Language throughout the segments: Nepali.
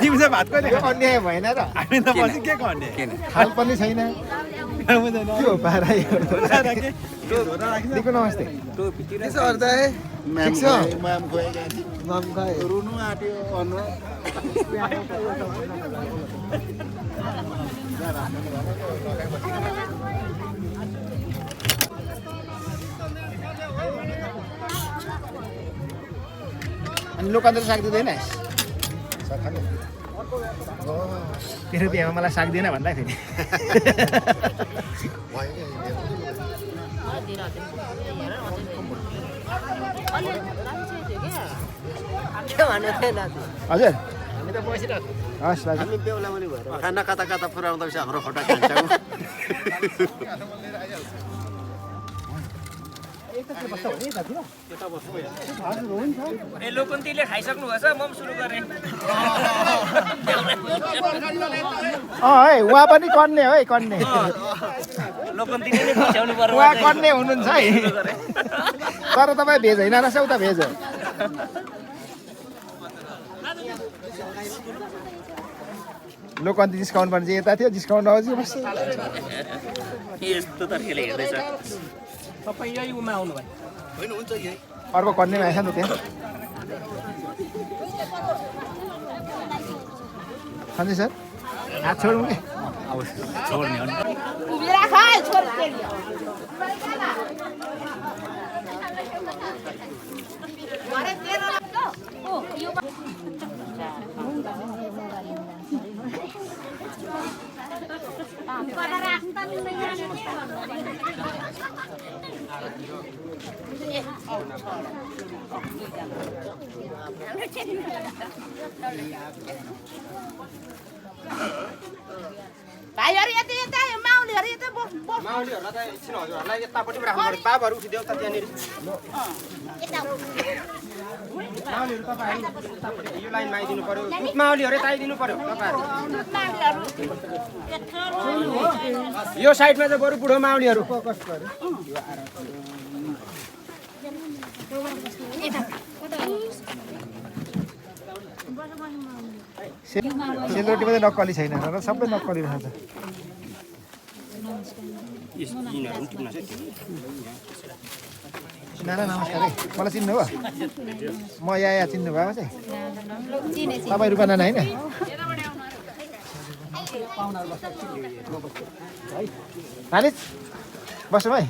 दिउँसो भात कहिले अन्याय भएन र हामी त पछि के गर्ने थाल पनि छैन के हो पारा दिको नमस्ते त्यसो गर्दा ठिक छ म्याम गएका माम गए रुनु आँट्यो अनु अनि लोकन्तर साग दिँदैन तेरो बिहामा मलाई साग दिएन भन्दा फेरि हजुर हस् दाजु हामी बेहुला पनि भएर खाना कता कता पुऱ्याउँदा पछि हाम्रो खटा खान्छौँ लोकन्तीले खाइसक्नु भएछ म पनि सुरु गरेँ है उहाँ पनि कन्ने है कन्ने लोकन्तीले नै पछ्याउनु पर्यो उहाँ कन्ने हुनुहुन्छ है तर तपाईँ भेज होइन रहेछ उता भेज हो लोकन्ती डिस्काउन्ट भने चाहिँ यता थियो डिस्काउन्ट आउँछ बस यस्तो तरिकाले हेर्दैछ तपाईँ यही उमा आउनु भयो होइन हुन्छ यही अर्को कन्नेमा आएछ नि त त्यहाँ सन्जय सर हात छोडौँ कि छोड्ने हो नि भाइहरु यतै यतै माउलीहरु यतै माउलीहरूलाई त एकछिन हजुरहरूलाई यतापट्टि राख्नु पर्यो बाबुहरू उठिदेऊ त त्यहाँनिर माउलीहरू तपाईँहरू यतापट्टि यो लाइनमा आइदिनु पर्यो माउलीहरू यता आइदिनु पर्यो तपाईँहरू यो साइडमा चाहिँ बरु बुढो माउलीहरू सेलरोटी मात्रै नक्कली छैन र सबै नक्कली रहेछ नाना नमस्कार है मलाई चिन्नुभयो म या चिन्नु भएको चाहिँ तपाईँ रूपा नाना होइन नानी बसौँ है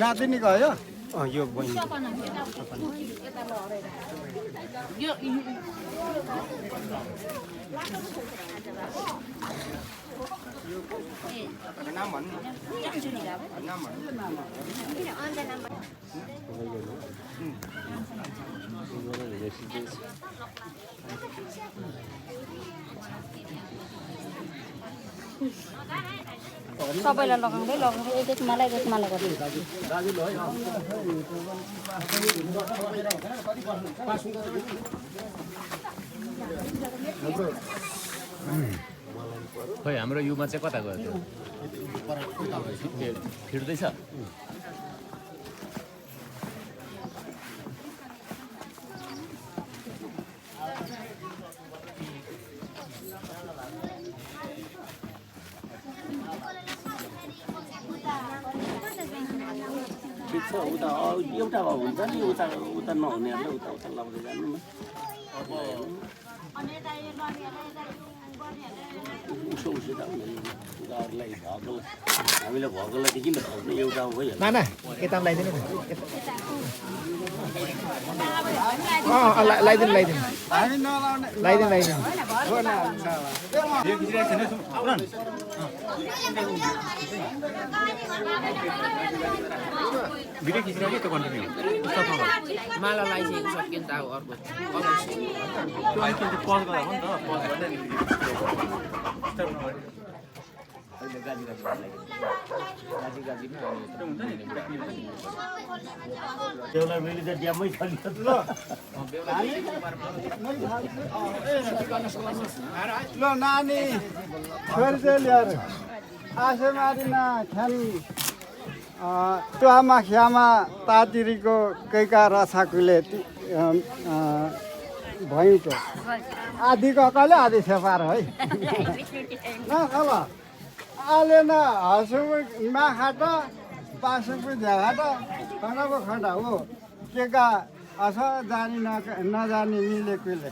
नातिनी गयो यो बहिनी नाम भन्नु नाम सबैलाई लगाउँदै एक एक मलाई गरिदिनु खोइ हाम्रो युमा चाहिँ कता गयो त्यो फिर्दैछ उता एउटा हुन्छ नि उता उता नहुनेहरूले उता उता लगाउँदै जानु न उसो उसो त उनीहरूलाई भएकोलाई हामीले भएकोलाई चाहिँ किन खाउने एउटा भइहाल्छ नाना यता लगाइदिनु लगाइदिनु भिडियो खिचिरहेको त्यो कन्टिन्यू माला लगाइसकेको सकियो नि त अब अर्को त्यो पज गर्दा हो नि त पज गर्दै अहिले गाजी गाजीमा बेहुला बेहुली त ड्याममै छ नि ल ल नानी छोरी चाहिँ ल्याएर आसेमारीमा ख्यान टुवामा खियामा तातिरीको कैका रसाकुले भैँको आधी ककाले आधी छेपार है न खल आले न हँसुको माखाट पासुको झ्याघाट खण्डको खण्ड हो के का अस जानी नजानी मिलेकोले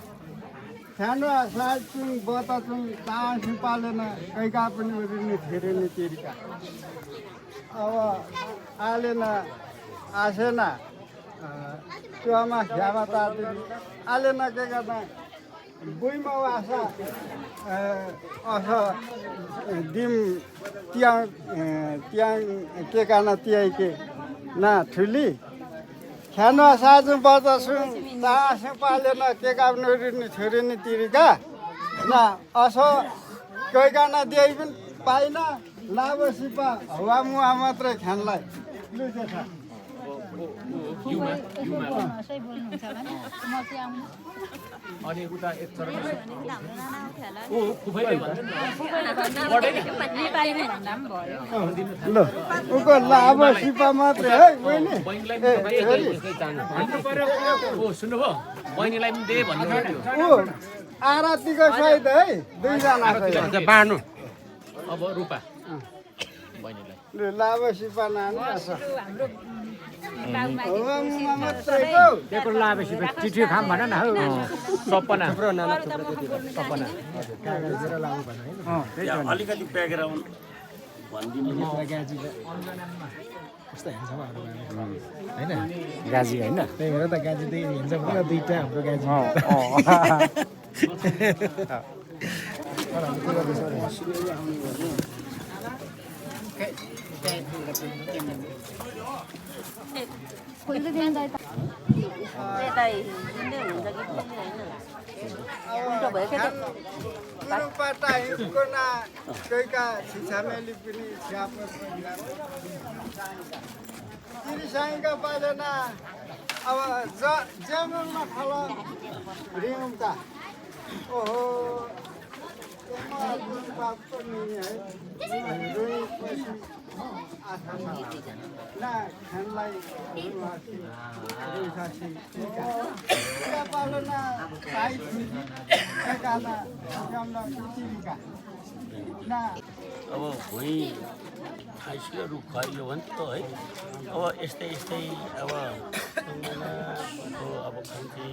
सानो साचुङ बतचुङ तासु पालेन कैका पनि उरिने फेरिने तिरिका अब आलेन आसेन टुवामा खियामा तातिरी आलेन के गर्दा बुइमा आशा अस दिम त्याङ के कान त्याइके ना ठुली खानु साजु बजासु तासु पालेन के काप्नु छोरिने तिरिका न असो कोही गाना दिइ पनि पाइन लाभो सिपा हवा मुहा मात्रै खानलाई लुचे छ अनि उता एक चरण ल उको लाभो सिपा मात्रै है बहिनी सुन्नुभयो बहिनीलाई पनि दे भन्नु ऊ आरतीको सहित है दुईजना बाँड्नु अब रूपा बहिनीलाई लाभो सिपा नानी चिठी खाम भन न हौ सपना सपना अलिकति ब्याकग्राउन्ड भनिदिनु होइन गाजी होइन त्यही भएर त गाजी त्यही हिँड्छ पुरा दुईवटा हाम्रो गाजी तिरिसाइका पालेन अब जङ्गलमा खल रिउँ त ओहो ना खानलाई पालना अब भुइँ खाइसक्यो रुख खुवाइयो भने त है अब यस्तै यस्तै अब अब खान्थे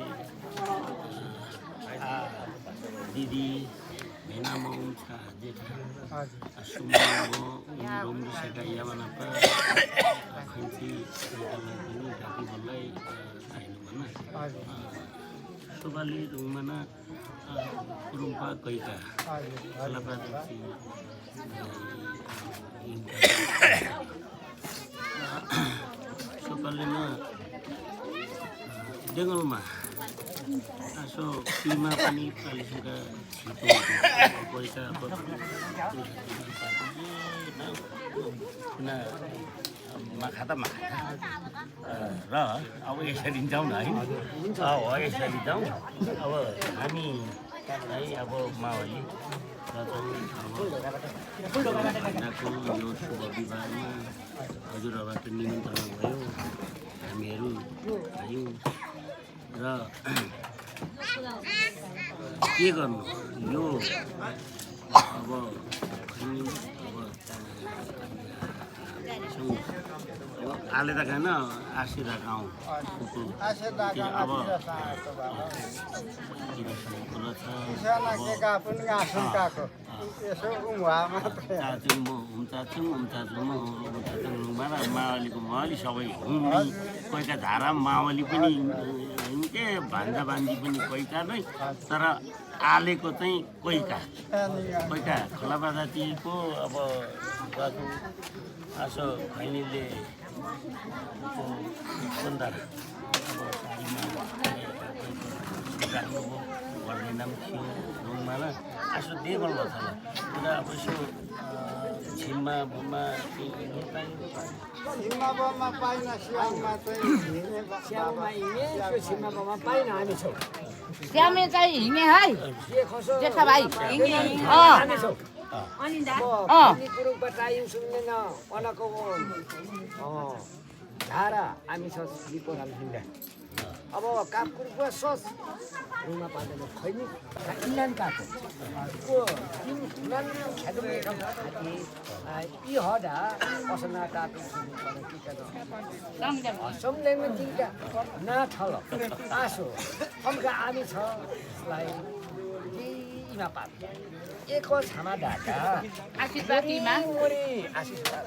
दिदी भेनामा हुन्छ जेठा सुम्बामा रोम्रिसेका यामानापा खान्थे ढाकी बल्लाई खाइनु भन्न सुबाली रुङमाना रुम्पा कैका लापादेखि सोपालेमा जङ्गलमा सो सीमा पनि पालिसका छिटो पैसा माखा त माखा र अब यसरी जाउँ न है हो यसरी जाउँ अब हामी है अब मावली महिनाको यो शुभ विवाहमा हजुरबाको निमन्त्रणा भयो हामीहरू आयौँ र के गर्नु यो अब आले त खान आशिरा गाउँ अब मावलीको मावली सबै हुँ कोहीका धारा मावली पनि के भान्जा भान्जी पनि कोहीका नै तर आलेको चाहिँ कोहीका खोलाबा जातिको अब आसो खैनीले सुन्दर अब साडीमा गर्दैन थियो रुङमा आसो देखल मसला र अब यसो छिनमा बममा छिनमा बममा पाइन श्याममा चाहिँ श्याममा हिँड्ने त्यो छिनमा बममा पाइन हामी छौँ श्यामे चाहिँ हिँड्ने है के कसो जेठा भाइ हामी छौँ अनि कुरुबाट आयौँ सुन्दैन अनको धारा हामी छ दिपो हामी हिँड्दा अब कापकुरको सस रुमा पाउँदैन खैनी इलान काको को तिन इलान खेदमे खाती यी हडा असना काको सम्लेनमा तिनका ना थल आसो हमका आमी छ लाई इमा पाप एक छामा ढाका आशीर्वादीमा मोरी आशीर्वाद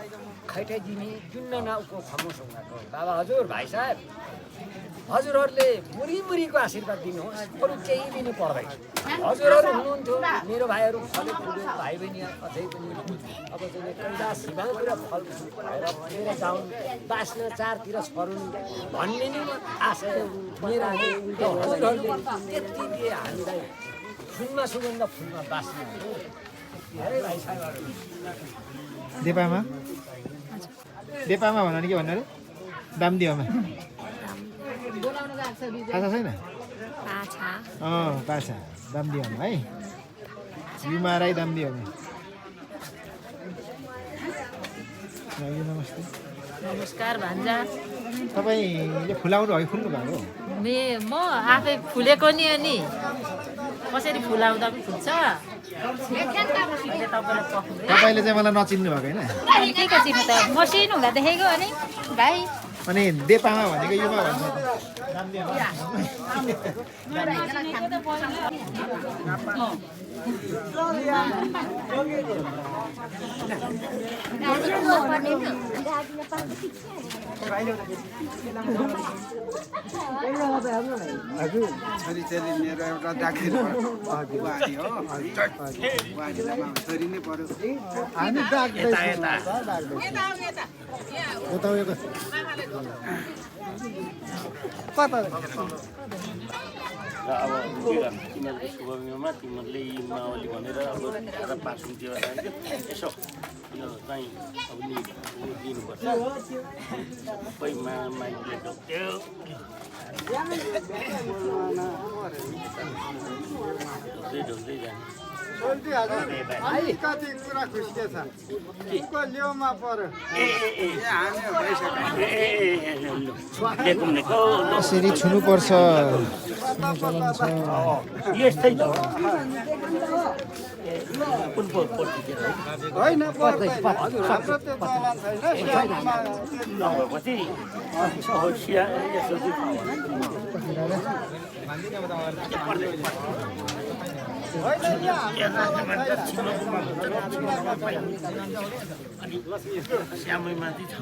खैठै दिने जुन्न नाउको खमोसँगको बाबा हजुर भाइ साहब हजुरहरूले मुरीमुरीको आशीर्वाद दिनुहोस् अरू केही दिनु पर्दैन हजुरहरू हुनुहुन्थ्यो मेरो भाइहरू फले फुल्यो भाइ बहिनी अझै पनि अब चाहिँ कन्दा सिमातिर फल भएर मेरो गाउँ बाँच्न चारतिर छरुन् भन्ने नै आशा मेरो हजुरहरूले त्यति दिए हामीलाई फुलमा सुगन्ध फुलमा बाँच्न धेरै भाइ साहबहरू देपामा भन्नु के भन्नु अरे दामदियोमा थाहा छैन पाछा दामदियोमा है युमा राई दामदियोमा नमस्ते नमस्कार भान्जा तपाईँ फुलाउनु है फुल्नु भएको म आफै फुलेको नि अनि कसरी फुलाउँदा पनि फुल्छ तपाईँले चाहिँ मलाई नचिन्नु भएको होइन के को चिन्नु त मसिनो हुँदा देखेको अनि भाइ अनि देपामा भनेको युमा भन्छ छोरी मेरो एउटा डाक्टर बुहारी हो छोरी नै पर्यो हामी र अब तिमीहरूको शुभविवाहमा तिमीहरूले यी मावली भनेर अब एउटा पासुङ त्यो यसो यो चाहिँ अब नि दिनुपर्छ सबै माइकले ढोक्यो ढोक्दै जाने कति कुरा खुसी छ ल्याउमा पर्यो यसरी छुनुपर्छ यस्तै छ होइन हाम्रो त्यो चलन छैन नभएपछि समस्या यसो श्यामै माथि छ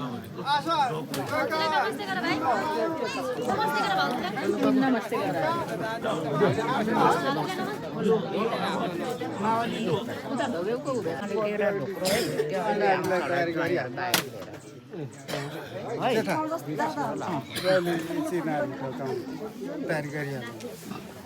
तयारी गरिहाल्नु